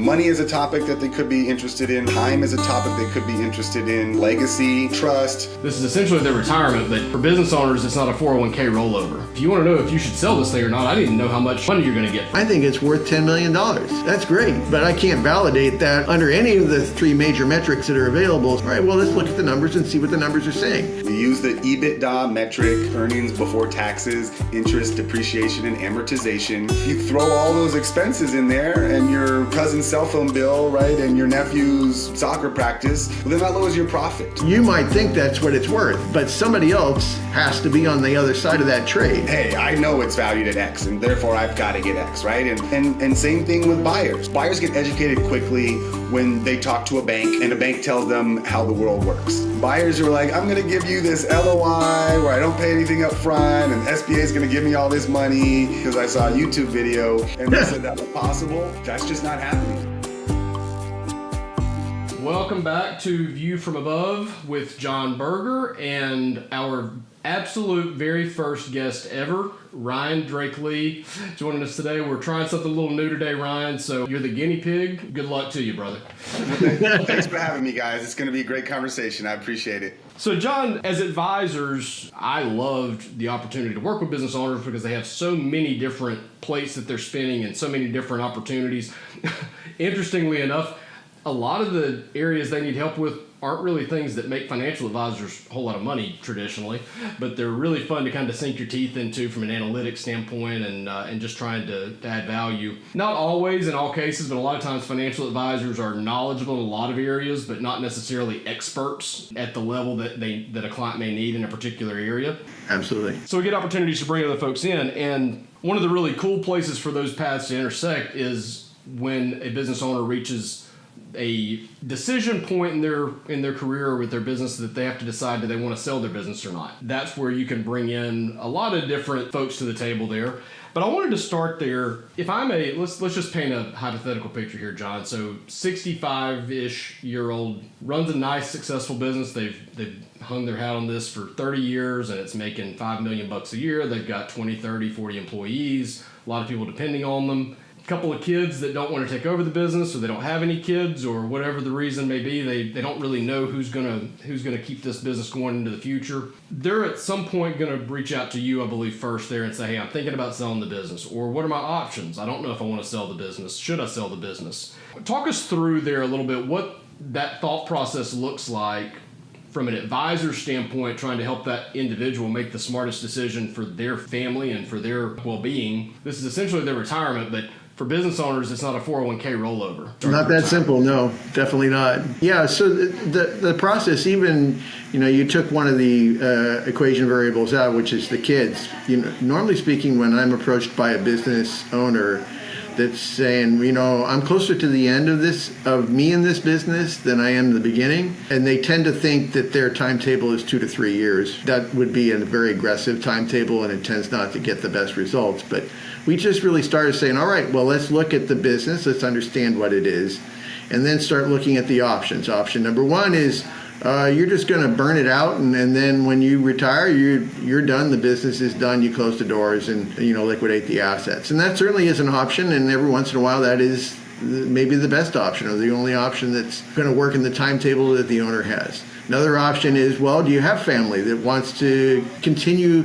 Money is a topic that they could be interested in. Time is a topic they could be interested in. Legacy, trust. This is essentially their retirement, but for business owners, it's not a 401k rollover. If you want to know if you should sell this thing or not, I need to know how much money you're going to get. I think it's worth $10 million. That's great, but I can't validate that under any of the three major metrics that are available. All right, well, let's look at the numbers and see what the numbers are saying. You use the EBITDA metric, earnings before taxes, interest, depreciation, and amortization. You throw all those expenses in there and your cousin's cell phone bill, right, and your nephew's soccer practice, well, then that lowers your profit. You might think that's what it's worth, but somebody else has to be on the other side of that trade. Hey, I know it's valued at X, and therefore I've got to get X, right? And same thing with buyers. Buyers get educated quickly when they talk to a bank, and a bank tells them how the world works. Buyers are like, I'm going to give you this LOI where I don't pay anything up front, and SBA is going to give me all this money because I saw a YouTube video and they said that was possible. That's just not happening. Welcome back to View from Above with John Buerger and our absolute very first guest ever, Ryan Drake Lee, joining us today. We're trying something a little new today, Ryan, so you're the guinea pig. Good luck to you, brother. Thanks for having me, guys. It's going to be a great conversation. I appreciate it. So, John, as advisors, I loved the opportunity to work with business owners because they have so many different plates that they're spinning and so many different opportunities. Interestingly enough, a lot of the areas they need help with aren't really things that make financial advisors a whole lot of money traditionally, but they're really fun to kind of sink your teeth into from an analytics standpoint and just trying to add value. Not always in all cases, but a lot of times financial advisors are knowledgeable in a lot of areas, but not necessarily experts at the level that a client may need in a particular area. Absolutely. So we get opportunities to bring other folks in, and one of the really cool places for those paths to intersect is when a business owner reaches a decision point in their career or with their business that they have to decide, do they want to sell their business or not. That's where you can bring in a lot of different folks to the table there. But I wanted to start there. If I'm let's just paint a hypothetical picture here, John. So 65-ish year old runs a nice successful business. They've hung their hat on this for 30 years and it's making $5 million a year. They've got 20, 30, 40 employees, a lot of people depending on them. Couple of kids that don't want to take over the business, or they don't have any kids, or whatever the reason may be, they don't really know who's gonna keep this business going into the future. They're at some point gonna reach out to you, I believe, first there and say, hey, I'm thinking about selling the business, or what are my options? I don't know if I want to sell the business. Should I sell the business? Talk us through there a little bit what that thought process looks like from an advisor standpoint, trying to help that individual make the smartest decision for their family and for their well-being. This is essentially their retirement, but for business owners, it's not a 401k rollover. Not that simple, no, definitely not. Yeah, so the process, even, you took one of the equation variables out, which is the kids. Normally speaking, when I'm approached by a business owner that's saying, I'm closer to the end of me in this business than I am the beginning, and they tend to think that their timetable is 2 to 3 years. That would be a very aggressive timetable, and it tends not to get the best results. But we just really started saying, all right, well, let's look at the business, let's understand what it is, and then start looking at the options. Option number one is you're just going to burn it out, and then when you retire, you're done. The business is done. You close the doors and liquidate the assets, and that certainly is an option. And every once in a while, that is maybe the best option or the only option that's going to work in the timetable that the owner has. Another option is, well, do you have family that wants to continue,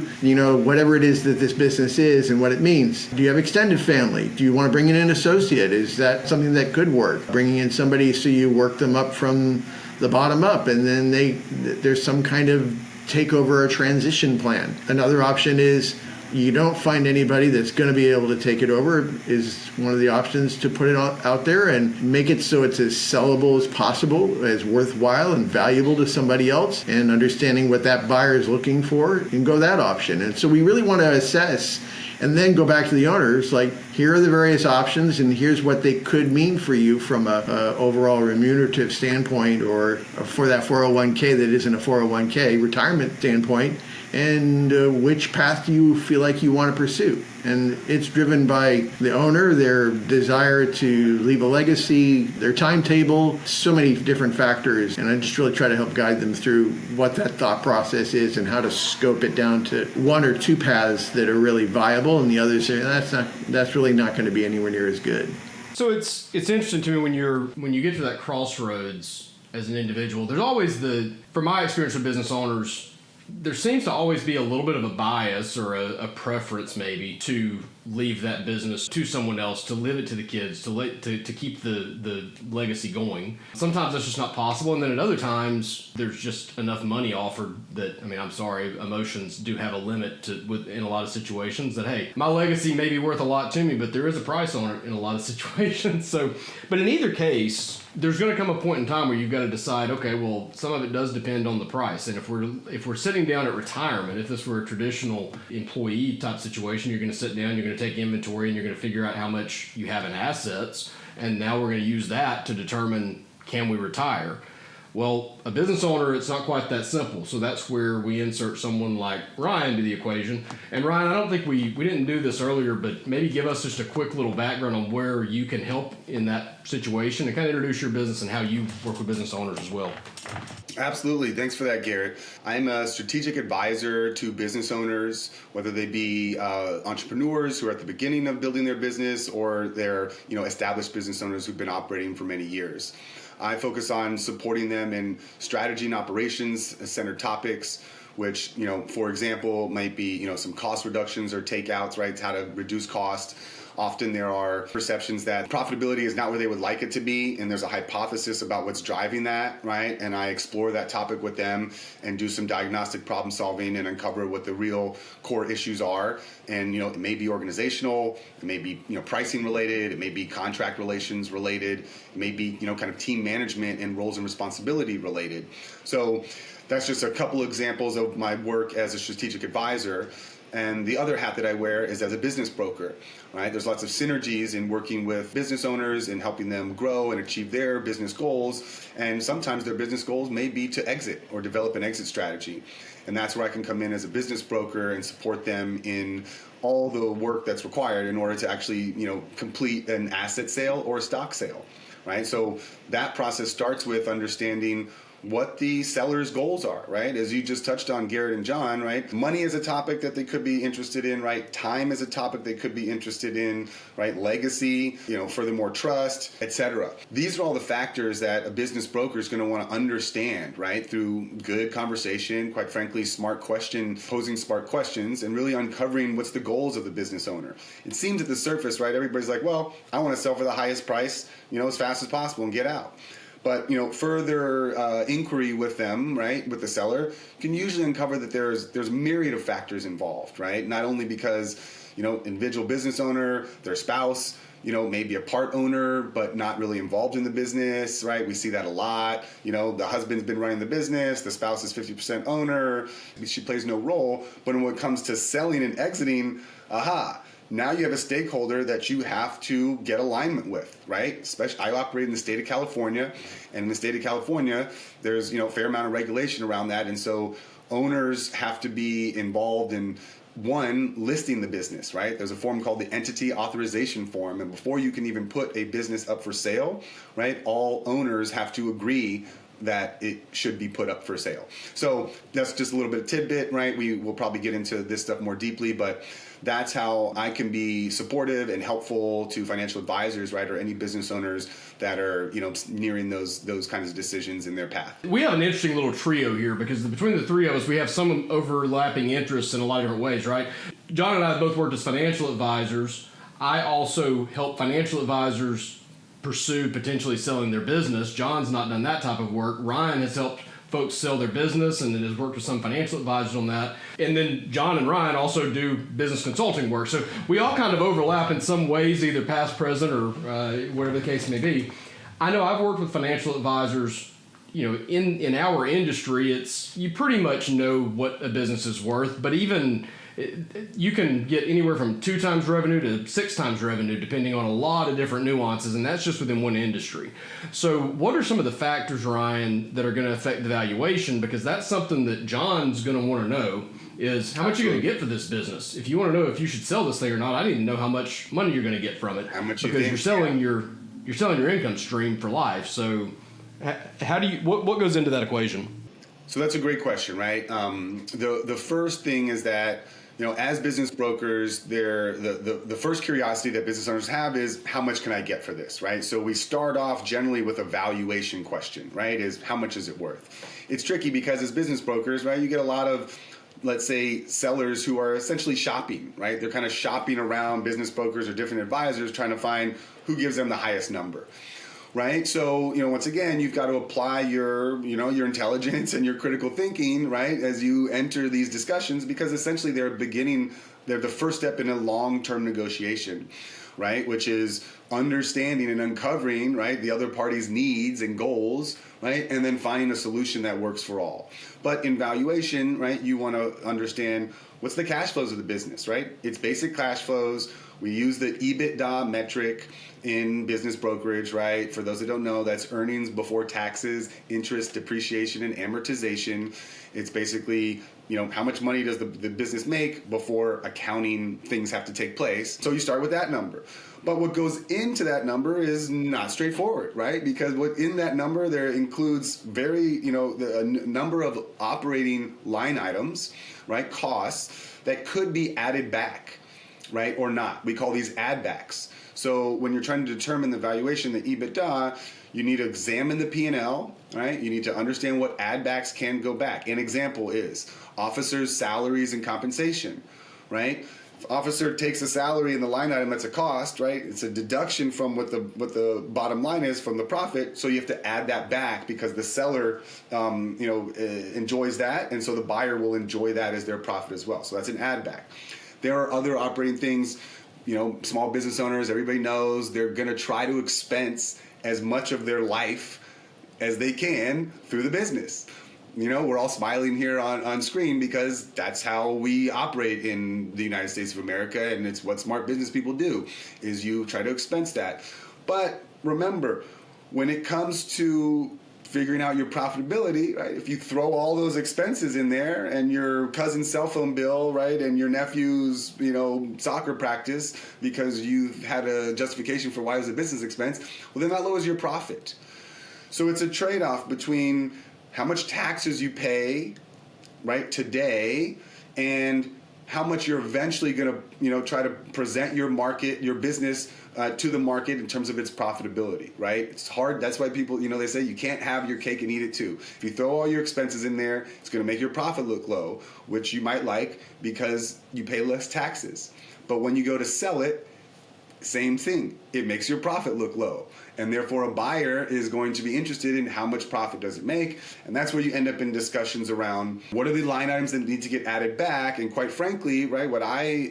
whatever it is that this business is and what it means? Do you have extended family? Do you want to bring in an associate? Is that something that could work? Bringing in somebody so you work them up from the bottom up, and then there's some kind of takeover or transition plan. Another option is you don't find anybody that's going to be able to take it over, is one of the options, to put it out there and make it so it's as sellable as possible, as worthwhile and valuable to somebody else, and understanding what that buyer is looking for, and go that option. And so we really want to assess and then go back to the owners, like, here are the various options and here's what they could mean for you from a overall remunerative standpoint, or for that 401k that isn't a 401k retirement standpoint, and which path do you feel like you want to pursue. And it's driven by the owner, their desire to leave a legacy, their timetable, so many different factors. And I just really try to help guide them through what that thought process is and how to scope it down to one or two paths that are really viable, and the others say that's really not going to be anywhere near as good. So it's interesting to me when you get to that crossroads as an individual. There's always from my experience with business owners, there seems to always be a little bit of a bias or a preference maybe to leave that business to someone else, to leave it to the kids, to keep the legacy going. Sometimes that's just not possible, and then at other times there's just enough money offered that, I mean, I'm sorry, emotions do have a limit in a lot of situations that, hey, my legacy may be worth a lot to me, but there is a price on it in a lot of situations. So, but in either case, there's going to come a point in time where you've got to decide, okay, well, some of it does depend on the price. And if we're sitting down at retirement, if this were a traditional employee type situation, you're going to sit down, you're going to take inventory, and you're going to figure out how much you have in assets. And now we're going to use that to determine, can we retire? Well, a business owner, it's not quite that simple. So that's where we insert someone like Ryan to the equation. And Ryan, I don't think we didn't do this earlier, but maybe give us just a quick little background on where you can help in that situation and kind of introduce your business and how you work with business owners as well. Absolutely. Thanks for that, Garrett. I'm a strategic advisor to business owners, whether they be entrepreneurs who are at the beginning of building their business or they're established business owners who've been operating for many years. I focus on supporting them in strategy and operations centered topics, which, for example, might be, some cost reductions or takeouts, right? How to reduce cost. Often there are perceptions that profitability is not where they would like it to be, and there's a hypothesis about what's driving that, right? And I explore that topic with them and do some diagnostic problem solving and uncover what the real core issues are. And, it may be organizational, it may be, pricing related, it may be contract relations related, it may be, kind of team management and roles and responsibility related. So that's just a couple examples of my work as a strategic advisor. And the other hat that I wear is as a business broker, right? There's lots of synergies in working with business owners and helping them grow and achieve their business goals. And sometimes their business goals may be to exit or develop an exit strategy. And that's where I can come in as a business broker and support them in all the work that's required in order to actually, complete an asset sale or a stock sale, right? So that process starts with understanding what the seller's goals are, right? As you just touched on, Garrett and John, right? Money is a topic that they could be interested in, right? Time is a topic they could be interested in, right? Legacy, furthermore, trust, etc. These are all the factors that a business broker is going to want to understand, right? Through good conversation, quite frankly, posing smart questions, and really uncovering what's the goals of the business owner. It seems at the surface, right? Everybody's like, well, I want to sell for the highest price, as fast as possible and get out. But further inquiry with them, right, with the seller, can usually uncover that there's a myriad of factors involved, right? Not only because individual business owner, their spouse, maybe a part owner, but not really involved in the business, right? We see that a lot. The husband's been running the business, the spouse is 50% owner, she plays no role. But when it comes to selling and exiting, now you have a stakeholder that you have to get alignment with, right? Especially, I operate in the state of California, and in the state of California, there's a fair amount of regulation around that, and so owners have to be involved in listing the business, right? There's a form called the Entity Authorization Form, and before you can even put a business up for sale, right, all owners have to agree that it should be put up for sale. So that's just a little bit of tidbit, right? We will probably get into this stuff more deeply, but that's how I can be supportive and helpful to financial advisors, right, or any business owners that are, nearing those kinds of decisions in their path. We have an interesting little trio here because between the three of us, we have some overlapping interests in a lot of different ways, right? John and I both worked as financial advisors. I also help financial advisors pursue potentially selling their business. John's not done that type of work. Ryan has helped folks sell their business and then has worked with some financial advisors on that. And then John and Ryan also do business consulting work. So we all kind of overlap in some ways, either past, present, or whatever the case may be. I know I've worked with financial advisors, in our industry, you pretty much know what a business is worth, but even you can get anywhere from 2 times revenue to 6 times revenue depending on a lot of different nuances, and that's just within one industry. So what are some of the factors, Ryan, that are going to affect the valuation? Because that's something that John's going to want to know is how much you're going to get for this business. If you want to know if you should sell this thing or not, I need to know how much money you're going to get from it. How much because you're selling your income stream for life. So how do you what goes into that equation? So that's a great question, right? The first thing is that As business brokers, the first curiosity that business owners have is, how much can I get for this, right? So we start off generally with a valuation question, right? Is how much is it worth? It's tricky because as business brokers, right, you get a lot of, let's say, sellers who are essentially shopping, right? They're kind of shopping around business brokers or different advisors trying to find who gives them the highest number. Right. So, once again, you've got to apply your intelligence and your critical thinking, right, as you enter these discussions, because essentially they're the first step in a long-term negotiation, right, which is understanding and uncovering, right, the other party's needs and goals, right, and then finding a solution that works for all. But in valuation, right, you want to understand what's the cash flows of the business, right? It's basic cash flows. We use the EBITDA metric in business brokerage, right? For those that don't know, that's earnings before taxes, interest, depreciation, and amortization. It's basically, how much money does the business make before accounting things have to take place. So you start with that number. But what goes into that number is not straightforward, right? Because in that number, there includes a number of operating line items, right? Costs that could be added back, right? Or not. We call these add backs. So when you're trying to determine the valuation, the EBITDA, you need to examine the P&L, right? You need to understand what add backs can go back. An example is officers' salaries and compensation, right? If officer takes a salary in the line item, that's a cost, right? It's a deduction from what the bottom line is from the profit. So you have to add that back because the seller, enjoys that, and so the buyer will enjoy that as their profit as well. So that's an add back. There are other operating things. Small business owners, everybody knows they're going to try to expense as much of their life as they can through the business. We're all smiling here on screen because that's how we operate in the United States of America, and it's what smart business people do, is you try to expense that. But remember, when it comes to figuring out your profitability, right? If you throw all those expenses in there and your cousin's cell phone bill, right, and your nephew's, soccer practice because you've had a justification for why it was a business expense, well, then that lowers your profit. So it's a trade-off between how much taxes you pay, right, today, and how much you're eventually going to, try to present your business to the market in terms of its profitability, right? It's hard. That's why people, they say you can't have your cake and eat it too. If you throw all your expenses in there, it's going to make your profit look low, which you might like because you pay less taxes. But when you go to sell it, same thing. It makes your profit look low. And therefore, a buyer is going to be interested in how much profit does it make. And that's where you end up in discussions around what are the line items that need to get added back. And quite frankly, right, what I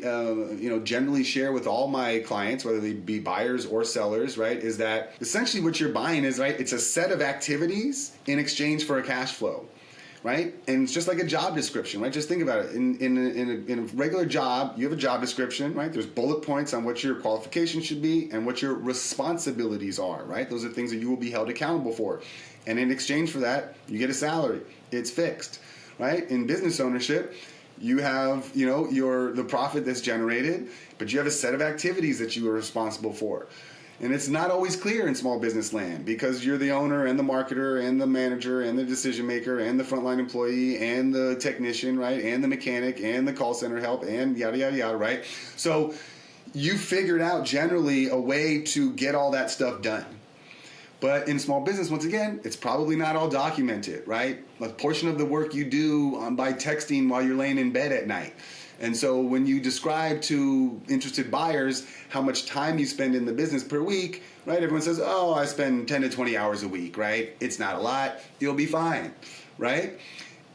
generally share with all my clients, whether they be buyers or sellers, right, is that essentially what you're buying is, right, it's a set of activities in exchange for a cash flow. Right? And it's just like a job description, right? Just think about it. In a regular job, you have a job description, right? There's bullet points on what your qualifications should be and what your responsibilities are, right? Those are things that you will be held accountable for. And in exchange for that, you get a salary. It's fixed, right? In business ownership, you have, the profit that's generated, but you have a set of activities that you are responsible for. And it's not always clear in small business land because you're the owner and the marketer and the manager and the decision maker and the frontline employee and the technician, right? And the mechanic and the call center help and yada, yada, yada, right? So you figured out generally a way to get all that stuff done. But in small business, once again, it's probably not all documented, right? A portion of the work you do by texting while you're laying in bed at night. And so when you describe to interested buyers how much time you spend in the business per week, right? Everyone says, oh, I spend 10 to 20 hours a week, right? It's not a lot. You'll be fine, right?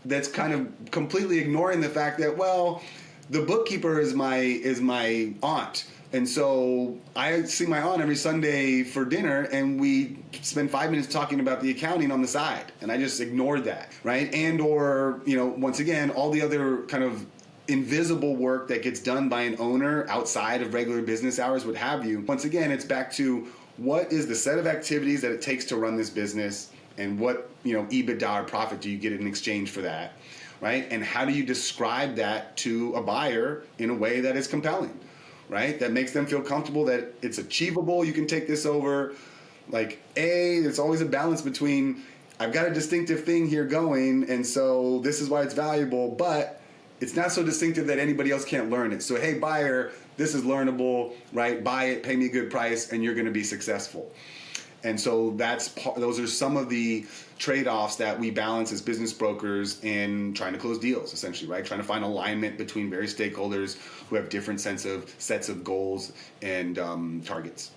That's kind of completely ignoring the fact that, well, the bookkeeper is my aunt. And so I see my aunt every Sunday for dinner, and we spend 5 minutes talking about the accounting on the side. And I just ignored that, right? And or, once again, all the other kind of invisible work that gets done by an owner outside of regular business hours, what have you. Once again, it's back to what is the set of activities that it takes to run this business, and what, EBITDA or profit do you get in exchange for that, right? And how do you describe that to a buyer in a way that is compelling, right? That makes them feel comfortable that it's achievable, you can take this over. Like, there's always a balance between, I've got a distinctive thing here going, and so this is why it's valuable, but it's not so distinctive that anybody else can't learn it. So, hey, buyer, this is learnable, right? Buy it, pay me a good price, and you're going to be successful. And so those are some of the trade-offs that we balance as business brokers in trying to close deals, essentially, right? Trying to find alignment between various stakeholders who have different sets of goals and targets.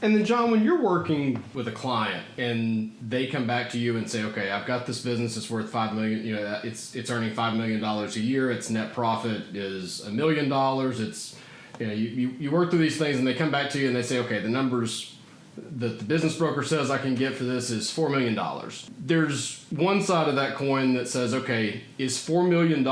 And then, John, when you're working with a client and they come back to you and say, okay, I've got this business, it's worth $5 million, it's earning $5 million a year, its net profit is $1 million, it's, you work through these things and they come back to you and they say, okay, the numbers that the business broker says I can get for this is $4 million. There's one side of that coin that says, okay, is $4 million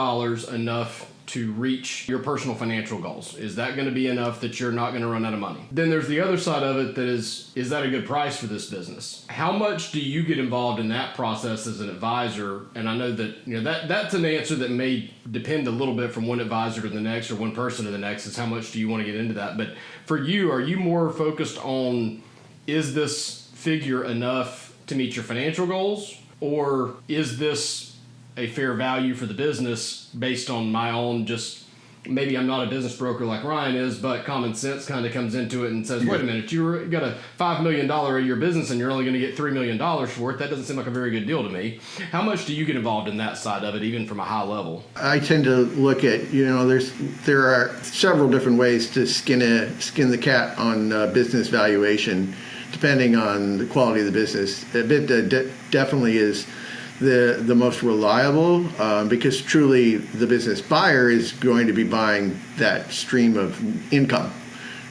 enough to reach your personal financial goals? Is that going to be enough that you're not going to run out of money? Then there's the other side of it that is that a good price for this business? How much do you get involved in that process as an advisor? And I know that that's an answer that may depend a little bit from one advisor to the next or one person to the next, is how much do you want to get into that? But for you, are you more focused on, is this figure enough to meet your financial goals? Or is this a fair value for the business based on my own, just maybe I'm not a business broker like Ryan is, but common sense kind of comes into it and says, wait a minute, you got a $5 million a year business and you're only going to get $3 million for it. That doesn't seem like a very good deal to me. How much do you get involved in that side of it, even from a high level? I tend to look at, there are several different ways to skin the cat on business valuation, depending on the quality of the business. A bit definitely is the most reliable, because truly the business buyer is going to be buying that stream of income,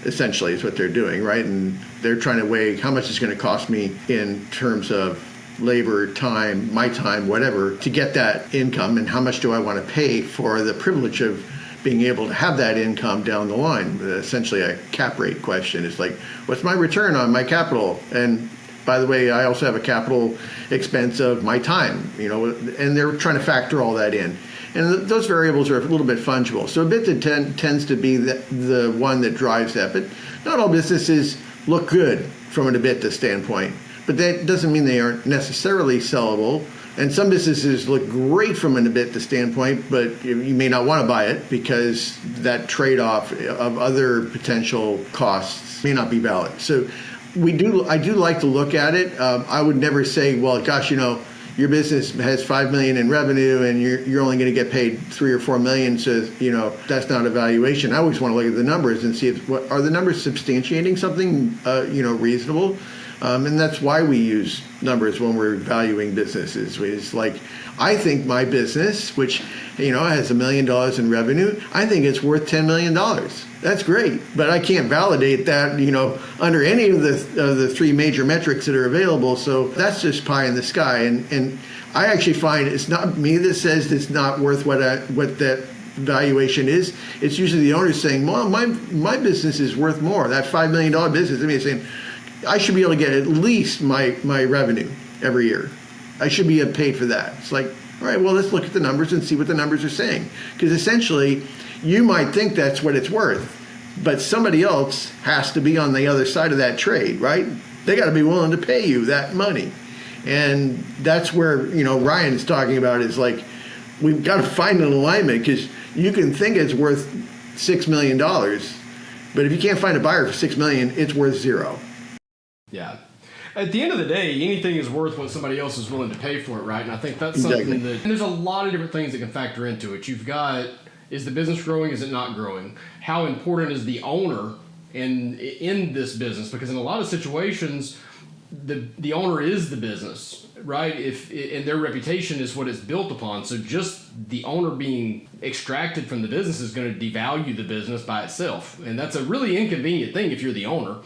essentially is what they're doing, right? And they're trying to weigh how much it's going to cost me in terms of labor, time, my time, whatever, to get that income, and how much do I want to pay for the privilege of being able to have that income down the line. Essentially a cap rate question is like, what's my return on my capital? And by the way, I also have a capital expense of my time, and they're trying to factor all that in. And those variables are a little bit fungible. So a bit that tends to be the one that drives that. But not all businesses look good from an EBITDA standpoint. But that doesn't mean they aren't necessarily sellable. And some businesses look great from an EBITDA standpoint, but you may not want to buy it because that trade-off of other potential costs may not be valid. So I do like to look at it. I would never say, well, gosh, your business has $5 million in revenue and you're only going to get paid $3 or $4 million, so that's not a valuation. I always want to look at the numbers and see are the numbers substantiating something reasonable. And that's why we use numbers when we're valuing businesses. It's like, I think my business, which has $1 million in revenue, I think it's worth $10 million. That's great, but I can't validate that under any of the three major metrics that are available. So that's just pie in the sky. And I actually find it's not me that says it's not worth what that valuation is. It's usually the owner saying, well, my business is worth more. That $5 million business, it's saying, I should be able to get at least my revenue every year. I should be paid for that. It's like, all right, well, let's look at the numbers and see what the numbers are saying. Because essentially, you might think that's what it's worth, but somebody else has to be on the other side of that trade, right? They got to be willing to pay you that money. And that's where, Ryan is talking about is like, we've got to find an alignment, because you can think it's worth $6 million, but if you can't find a buyer for $6 million, it's worth $0. Yeah. At the end of the day, anything is worth what somebody else is willing to pay for it, right? And I think that's something that, and there's a lot of different things that can factor into it. You've got, is the business growing? Is it not growing? How important is the owner in this business? Because in a lot of situations, the owner is the business, right? And their reputation is what it's built upon. So just the owner being extracted from the business is going to devalue the business by itself. And that's a really inconvenient thing if you're the owner,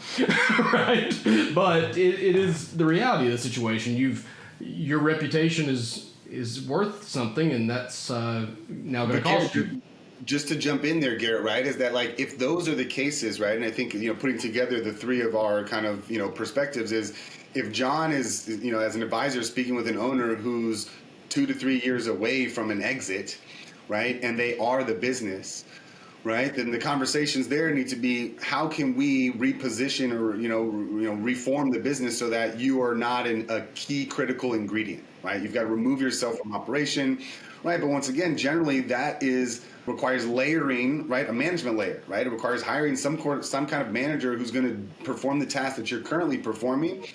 right? But it is the reality of the situation. Your reputation is worth something, and that's now going to cost you. Just to jump in there, Garrett, right, is that like, if those are the cases, right, and I think, putting together the three of our kind of, perspectives is, if John is, as an advisor speaking with an owner who's 2 to 3 years away from an exit, right, and they are the business, right? Then the conversations there need to be, how can we reposition or reform the business so that you are not a key critical ingredient, right? You've got to remove yourself from operation, right? But once again, generally that requires layering, right? A management layer, right? It requires hiring some kind of manager who's going to perform the task that you're currently performing,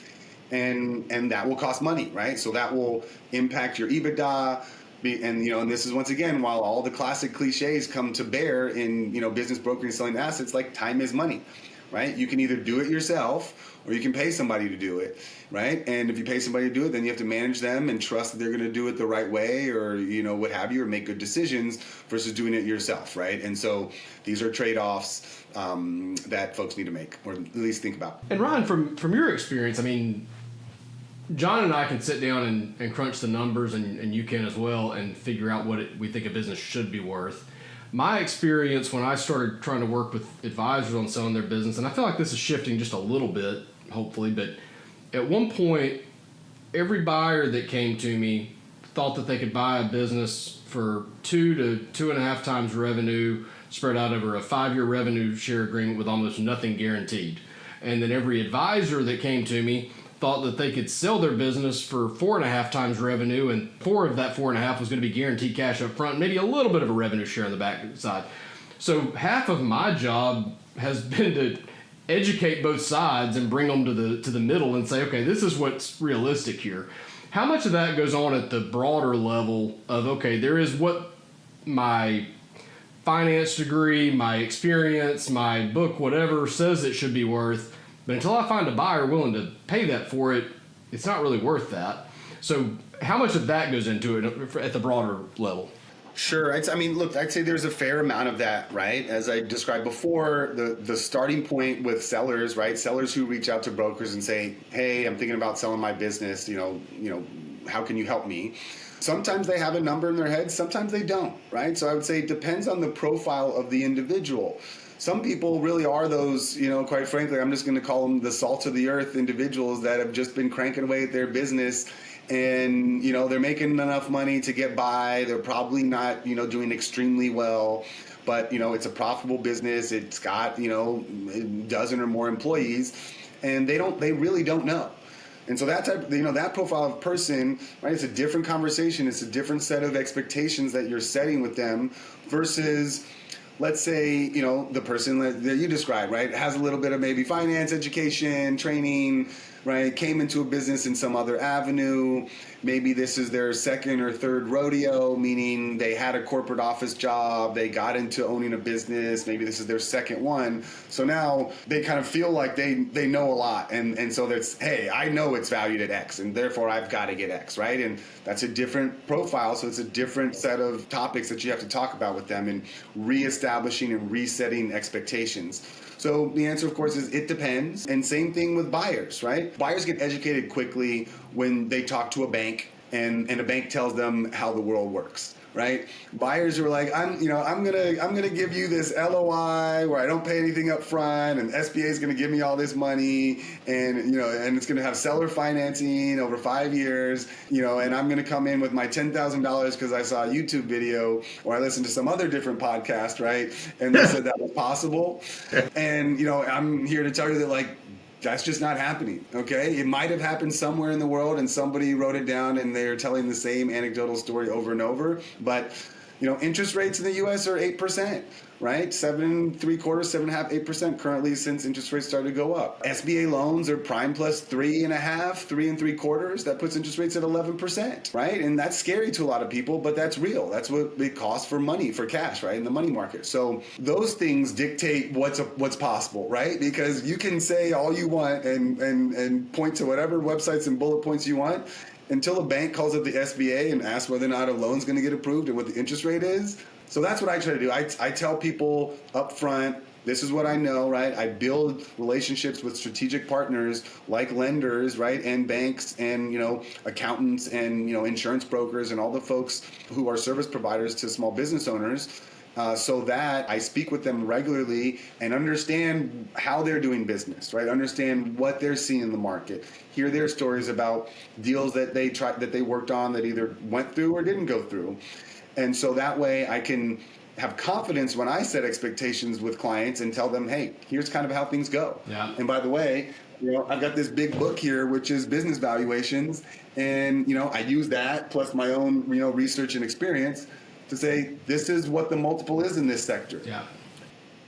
and that will cost money, right? So that will impact your EBITDA. And this is, once again, while all the classic cliches come to bear in business brokering and selling assets, like time is money, right? You can either do it yourself or you can pay somebody to do it, right? And if you pay somebody to do it, then you have to manage them and trust that they're going to do it the right way, or what have you, or make good decisions versus doing it yourself, right? And so these are trade-offs that folks need to make, or at least think about. And Ryan, from your experience, I mean, John and I can sit down and crunch the numbers, and you can as well, and figure out what we think a business should be worth. My experience when I started trying to work with advisors on selling their business, and I feel like this is shifting just a little bit, hopefully, but at one point, every buyer that came to me thought that they could buy a business for 2 to 2.5 times revenue spread out over a 5-year revenue share agreement with almost nothing guaranteed. And then every advisor that came to me thought that they could sell their business for 4.5 times revenue, and 4 of that 4.5 was going to be guaranteed cash up front, maybe a little bit of a revenue share on the back side. So half of my job has been to educate both sides and bring them to the middle and say, okay, this is what's realistic here. How much of that goes on at the broader level of, okay, there is what my finance degree, my experience, my book, whatever says it should be worth, but until I find a buyer willing to pay that for it, it's not really worth that. So how much of that goes into it at the broader level? Sure. I'd say there's a fair amount of that, right? As I described before, the starting point with sellers, right? Sellers who reach out to brokers and say, hey, I'm thinking about selling my business, how can you help me? Sometimes they have a number in their head, sometimes they don't, right? So I would say it depends on the profile of the individual. Some people really are those, quite frankly, I'm just going to call them the salt of the earth individuals that have just been cranking away at their business, and, they're making enough money to get by. They're probably not, doing extremely well, but, it's a profitable business. It's got, a dozen or more employees, and they really don't know. And so that type, that profile of person, right, it's a different conversation. It's a different set of expectations that you're setting with them versus, let's say, the person that you described, right, has a little bit of maybe finance, education, training, right, came into a business in some other avenue. Maybe this is their second or third rodeo, meaning they had a corporate office job, they got into owning a business, maybe this is their second one. So now they kind of feel like they know a lot. And so that's, hey, I know it's valued at X, and therefore I've got to get X, right? And that's a different profile, so it's a different set of topics that you have to talk about with them, and reestablishing and resetting expectations. So the answer, of course, is it depends. And same thing with buyers, right? Buyers get educated quickly when they talk to a bank and a bank tells them how the world works, right? Buyers are like, I'm gonna give you this LOI where I don't pay anything up front, and SBA is gonna give me all this money, and and it's gonna have seller financing over 5 years, and I'm gonna come in with my $10,000 because I saw a YouTube video or I listened to some other different podcast, right? And they said that was possible, and I'm here to tell you that that's just not happening, okay? It might have happened somewhere in the world and somebody wrote it down and they're telling the same anecdotal story over and over. But, interest rates in the U.S. are 8%, right? 7.75%, 7.5%, 8% currently since interest rates started to go up. SBA loans are prime plus 3.5%, 3.75%. That puts interest rates at 11%, right? And that's scary to a lot of people, but that's real. That's what it costs for money, for cash, right? In the money market. So those things dictate what's possible, right? Because you can say all you want and point to whatever websites and bullet points you want, until a bank calls up the SBA and asks whether or not a loan's going to get approved and what the interest rate is. So that's what I try to do. I tell people up front, this is what I know, right? I build relationships with strategic partners like lenders, right? And banks and, accountants and, insurance brokers and all the folks who are service providers to small business owners. So that I speak with them regularly and understand how they're doing business, right? Understand what they're seeing in the market, hear their stories about deals that they worked on that either went through or didn't go through. And so that way I can have confidence when I set expectations with clients and tell them, hey, here's kind of how things go. Yeah. And by the way, I've got this big book here, which is business valuations. And, I use that plus my own, research and experience to say, this is what the multiple is in this sector. Yeah.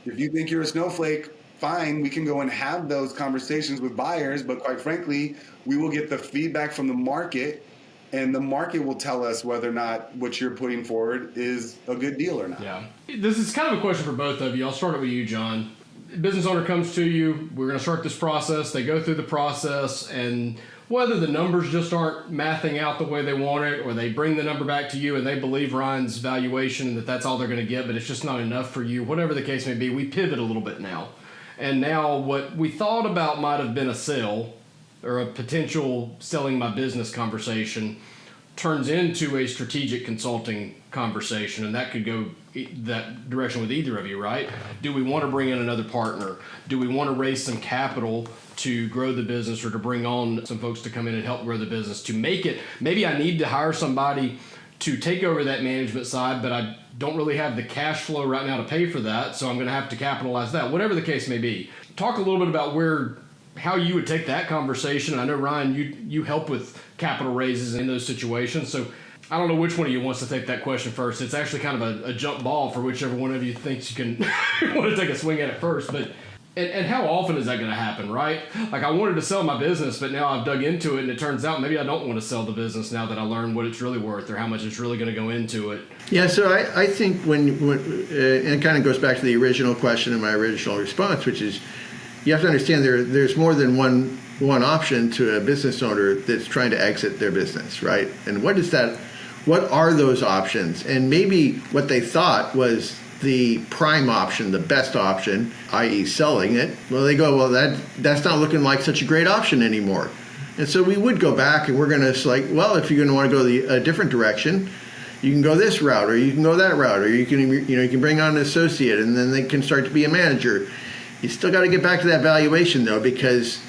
If you think you're a snowflake, fine, we can go and have those conversations with buyers. But quite frankly, we will get the feedback from the market, and the market will tell us whether or not what you're putting forward is a good deal or not. Yeah. This is kind of a question for both of you. I'll start it with you, John. Business owner comes to you. We're going to start this process. They go through the process, and whether the numbers just aren't mathing out the way they want it, or they bring the number back to you and they believe Ryan's valuation and that's all they're going to get, but it's just not enough for you, whatever the case may be, we pivot a little bit now. And now what we thought about might have been a sale or a potential selling my business conversation turns into a strategic consulting conversation, and that could go that direction with either of you, right? Do we want to bring in another partner? Do we want to raise some capital to grow the business, or to bring on some folks to come in and help grow the business to make it? Maybe I need to hire somebody to take over that management side, but I don't really have the cash flow right now to pay for that, so I'm going to have to capitalize that, whatever the case may be. Talk a little bit about how you would take that conversation. I know, Ryan, you help with capital raises in those situations, so I don't know which one of you wants to take that question first. It's actually kind of a jump ball for whichever one of you thinks you can want to take a swing at it first. But and how often is that going to happen, right? Like, I wanted to sell my business, but now I've dug into it, and it turns out maybe I don't want to sell the business now that I learned what it's really worth or how much it's really going to go into it. Yeah, so I think when and it kind of goes back to the original question and my original response, which is you have to understand there's more than one option to a business owner that's trying to exit their business, right? And what is that? What are those options? And maybe what they thought was the prime option, the best option, i.e. selling it. Well, they go, well, that's not looking like such a great option anymore. And so we would go back and we're going to like, well, if you're going to want to go a different direction, you can go this route, or you can go that route, or you can bring on an associate, and then they can start to be a manager. You still got to get back to that valuation, though, because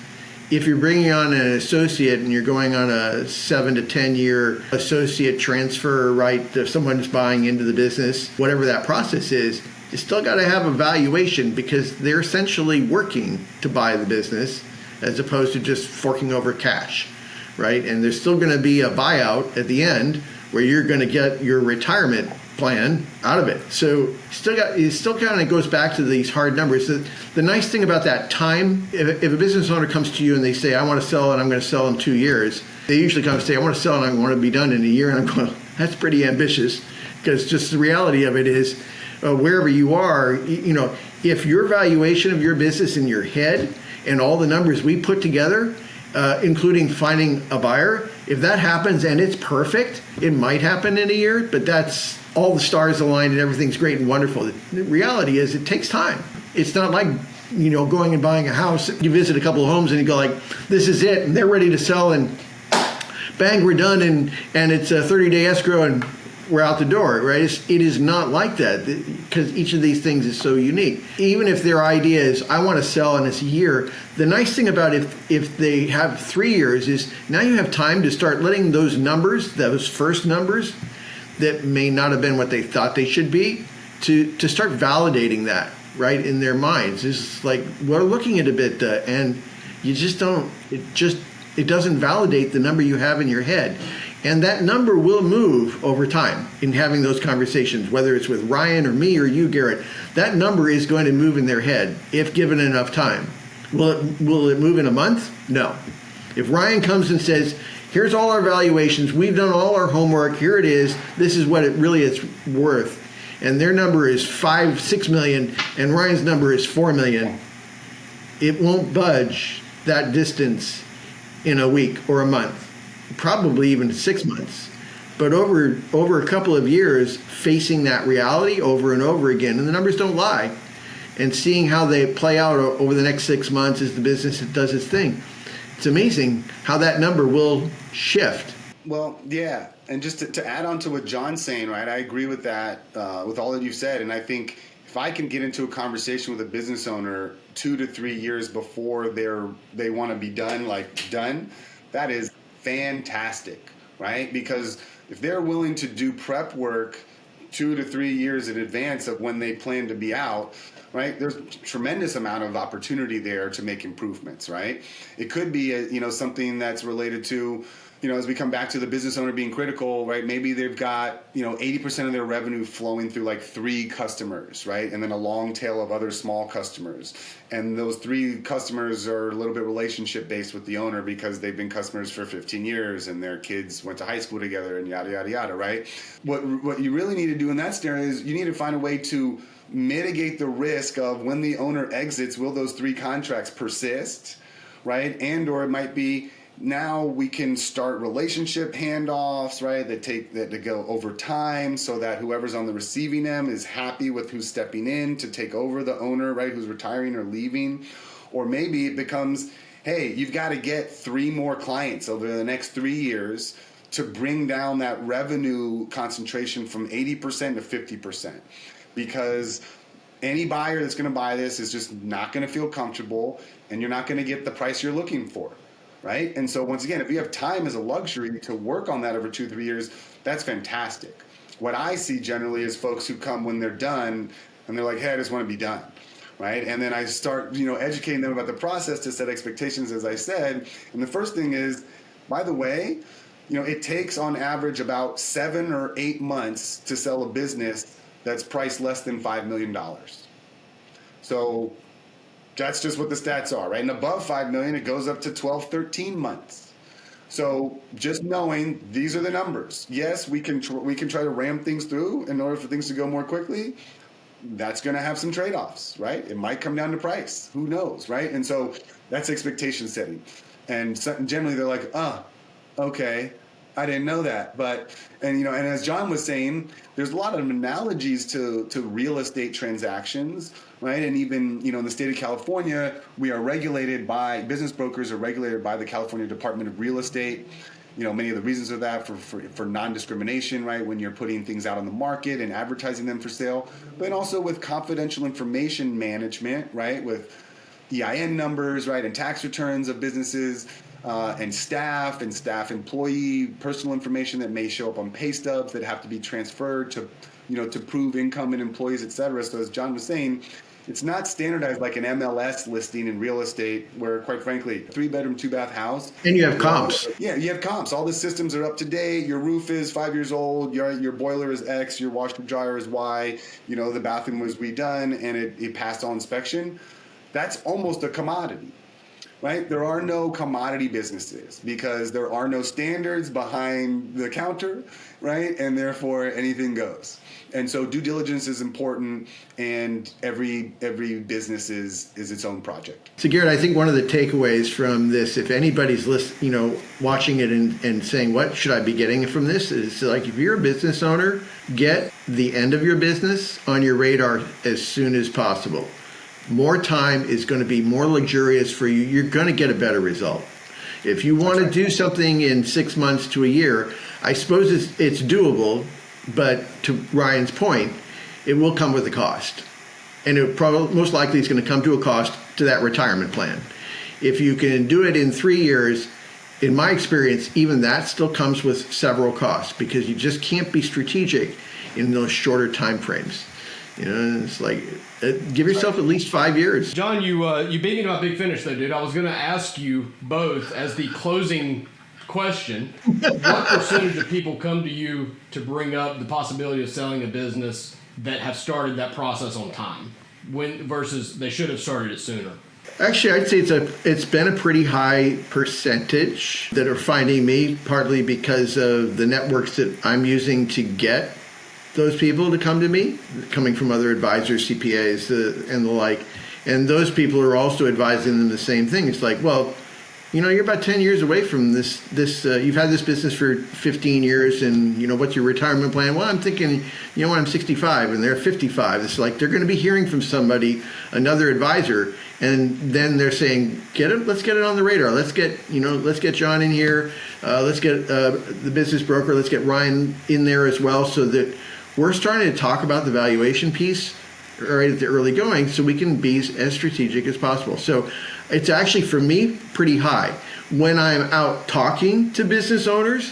if you're bringing on an associate and you're going on a 7 to 10 year associate transfer, right, if someone's buying into the business, whatever that process is, you still got to have a valuation because they're essentially working to buy the business as opposed to just forking over cash, right? And there's still going to be a buyout at the end where you're going to get your retirement plan out of it. So it still kind of goes back to these hard numbers. The nice thing about that time, if a business owner comes to you and they say, I want to sell and I'm going to sell in 2 years, they usually come and say, I want to sell and I want to be done in a year. And I'm going, that's pretty ambitious, because just the reality of it is wherever you are, if your valuation of your business in your head and all the numbers we put together, including finding a buyer, if that happens and it's perfect, it might happen in a year, but that's all the stars aligned and everything's great and wonderful. The reality is it takes time. It's not like, going and buying a house. You visit a couple of homes and you go like, this is it, and they're ready to sell, and bang, we're done, and it's a 30-day escrow and we're out the door, right? It is not like that, because each of these things is so unique. Even if their idea is, I want to sell in this year, the nice thing about if they have 3 years is now you have time to start letting those numbers, those first numbers that may not have been what they thought they should be, to start validating that, right, in their minds. It's like, we're looking at EBITDA, and you just don't, it doesn't validate the number you have in your head. And that number will move over time in having those conversations, whether it's with Ryan or me or you, Garrett. That number is going to move in their head if given enough time. Will it move in a month? No. If Ryan comes and says, here's all our valuations, we've done all our homework, here it is, this is what it really is worth, and their number is 6 million, and Ryan's number is 4 million, it won't budge that distance in a week or a month, probably even 6 months. But over a couple of years, facing that reality over and over again, and the numbers don't lie, and seeing how they play out over the next 6 months as the business does its thing, it's amazing how that number will shift. Well, yeah, and just to add on to what John's saying, right, I agree with that, with all that you've said, and I think if I can get into a conversation with a business owner 2 to 3 years before they want to be done, that is fantastic, right? Because if they're willing to do prep work 2 to 3 years in advance of when they plan to be out, right? There's tremendous amount of opportunity there to make improvements, right? It could be, something that's related to, as we come back to the business owner being critical, right? Maybe they've got, 80% of their revenue flowing through like 3 customers, right? And then a long tail of other small customers. And those 3 customers are a little bit relationship based with the owner because they've been customers for 15 years and their kids went to high school together and yada, yada, yada, right? What you really need to do in that scenario is you need to find a way to mitigate the risk of when the owner exits, will those 3 contracts persist, right? And or it might be, now we can start relationship handoffs, right? That go over time so that whoever's on the receiving end is happy with who's stepping in to take over the owner, right? Who's retiring or leaving. Or maybe it becomes, hey, you've got to get 3 more clients over the next 3 years to bring down that revenue concentration from 80% to 50%. Because any buyer that's going to buy this is just not going to feel comfortable and you're not going to get the price you're looking for. Right? And so once again, if you have time as a luxury to work on that over 2-3 years, that's fantastic. What I see generally is folks who come when they're done and they're like, hey, I just want to be done. Right? And then I start, educating them about the process to set expectations, as I said. And the first thing is, by the way, it takes on average about 7 or 8 months to sell a business that's priced less than $5 million. So that's just what the stats are, right? And above 5 million, it goes up to 12, 13 months. So just knowing these are the numbers. Yes, we can try to ram things through in order for things to go more quickly. That's going to have some trade-offs, right? It might come down to price. Who knows, right? And so that's expectation setting. And generally they're like, okay, I didn't know that. And as John was saying, there's a lot of analogies to real estate transactions, right? And even, in the state of California, business brokers are regulated by the California Department of Real Estate. Many of the reasons of that for non-discrimination, right? When you're putting things out on the market and advertising them for sale, but also with confidential information management, right? With EIN numbers, right? And tax returns of businesses. And staff employee personal information that may show up on pay stubs that have to be transferred to prove income and employees, et cetera. So as John was saying, it's not standardized like an MLS listing in real estate where, quite frankly, 3-bedroom, 2-bath house. And you have comps. Yeah, you have comps. All the systems are up to date. Your roof is 5 years old. Your boiler is X. Your washer dryer is Y. The bathroom was redone and it passed all inspection. That's almost a commodity. Right? There are no commodity businesses because there are no standards behind the counter, right? And therefore anything goes. And so due diligence is important, and every business is its own project. So Garrett, I think one of the takeaways from this, if anybody's watching it and saying, what should I be getting from this? Is like, if you're a business owner, get the end of your business on your radar as soon as possible. More time is going to be more luxurious for you. You're going to get a better result. If you want to do something in 6 months to a year, I suppose it's doable, but to Ryan's point, it will come with a cost. And it probably most likely is going to come to a cost to that retirement plan. If you can do it in 3 years, in my experience, even that still comes with several costs because you just can't be strategic in those shorter time frames. It's like, give yourself at least 5 years. John, you beat me to my big finish, though, dude. I was going to ask you both as the closing question, what percentage of people come to you to bring up the possibility of selling a business that have started that process on time, versus they should have started it sooner? Actually, I'd say it's been a pretty high percentage that are finding me, partly because of the networks that I'm using to get those people to come to me, coming from other advisors, CPAs, and the like. And those people are also advising them the same thing. It's like, well, you're about 10 years away from this you've had this business for 15 years, and, what's your retirement plan? Well, I'm thinking, when I'm 65 and they're 55, it's like they're going to be hearing from somebody, another advisor, and then they're saying, let's get it on the radar. Let's get John in here. Let's get the business broker. Let's get Ryan in there as well, so that we're starting to talk about the valuation piece right at the early going so we can be as strategic as possible. So it's actually, for me, pretty high. When I'm out talking to business owners,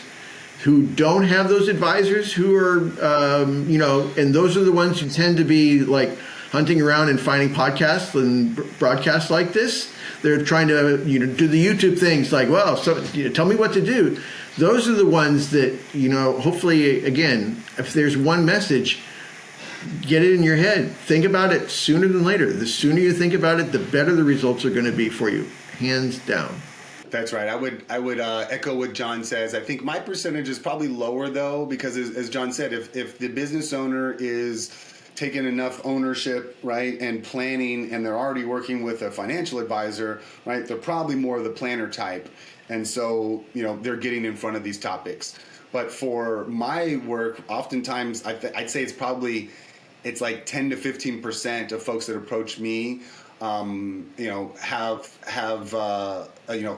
who don't have those advisors who are, and those are the ones who tend to be like hunting around and finding podcasts and broadcasts like this. They're trying to, do the YouTube things like, well, so tell me what to do. Those are the ones that, hopefully, again, if there's one message, get it in your head. Think about it sooner than later. The sooner you think about it, the better the results are going to be for you, hands down. That's right. I would echo what John says. I think my percentage is probably lower though, because as John said, if the business owner is taking enough ownership, right, and planning, and they're already working with a financial advisor, right, they're probably more of the planner type, and so they're getting in front of these topics. But for my work, oftentimes I'd say it's like 10 to 15% of folks that approach me have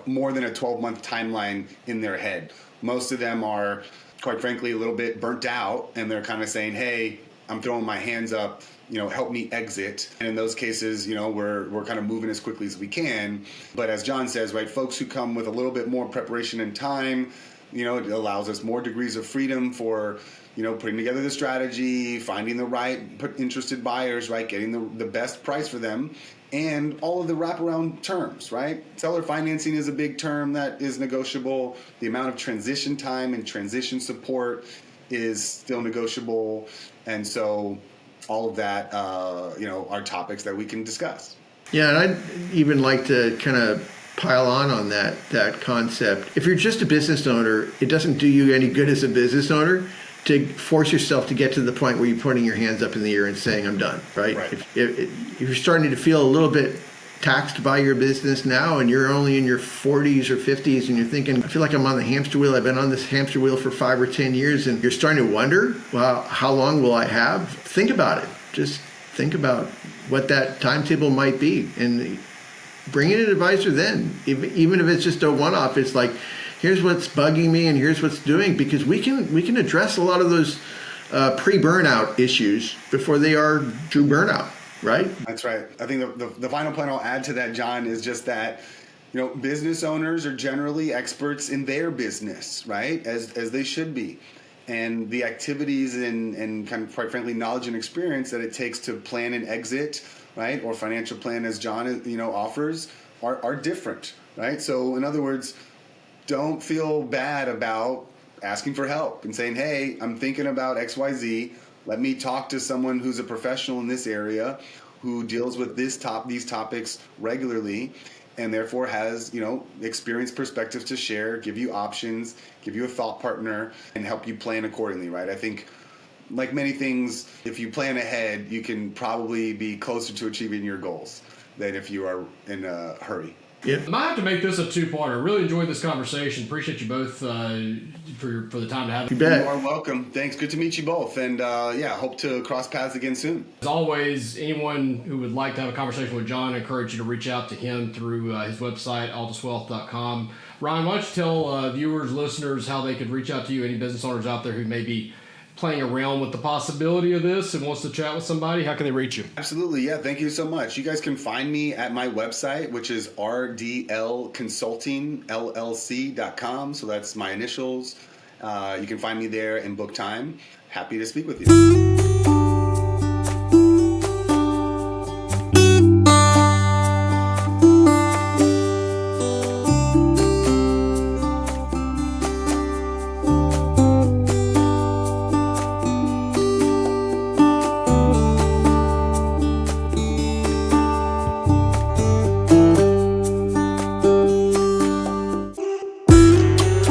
more than a 12-month timeline in their head. Most of them are, quite frankly, a little bit burnt out, and they're kind of saying, hey, I'm throwing my hands up, help me exit. And in those cases, we're kind of moving as quickly as we can. But as John says, right, folks who come with a little bit more preparation and time, it allows us more degrees of freedom for putting together the strategy, finding the right interested buyers, right, getting the best price for them, and all of the wraparound terms, right? Seller financing is a big term that is negotiable. The amount of transition time and transition support is still negotiable. And so all of that, are topics that we can discuss. Yeah, and I'd even like to kind of pile on that concept. If you're just a business owner, it doesn't do you any good as a business owner to force yourself to get to the point where you're putting your hands up in the air and saying, I'm done, right? If you're starting to feel a little bit taxed by your business now and you're only in your 40s or 50s and you're thinking, I feel like I'm on the hamster wheel. I've been on this hamster wheel for 5 or 10 years and you're starting to wonder, well, how long will I have? Think about it. Just think about what that timetable might be and bring in an advisor then. Even if it's just a one-off, it's like, here's what's bugging me and here's what's doing, because we can address a lot of those pre-burnout issues before they are true burnout, right? That's right. I think the final point I'll add to that, John, is just that business owners are generally experts in their business, right? As they should be. And the activities and kind of, quite frankly, knowledge and experience that it takes to plan an exit, right, or financial plan, as John offers, are different, right? So in other words, don't feel bad about asking for help and saying, hey, I'm thinking about XYZ. Let me talk to someone who's a professional in this area who deals with these topics regularly and therefore has, experienced perspectives to share, give you options, give you a thought partner, and help you plan accordingly, right? I think, like many things, if you plan ahead, you can probably be closer to achieving your goals than if you are in a hurry. Yep. I might have to make this a two-parter. Really enjoyed this conversation. Appreciate you both for the time to have it. You bet. You are welcome. Thanks. Good to meet you both. And hope to cross paths again soon. As always, anyone who would like to have a conversation with John, I encourage you to reach out to him through his website, altuswealth.com. Ryan, why don't you tell viewers, listeners, how they could reach out to you, any business owners out there who may be playing around with the possibility of this and wants to chat with somebody? How can they reach you? Absolutely. Yeah. Thank you so much. You guys can find me at my website, which is RDL Consulting, LLC.com. So that's my initials. You can find me there and book time. Happy to speak with you.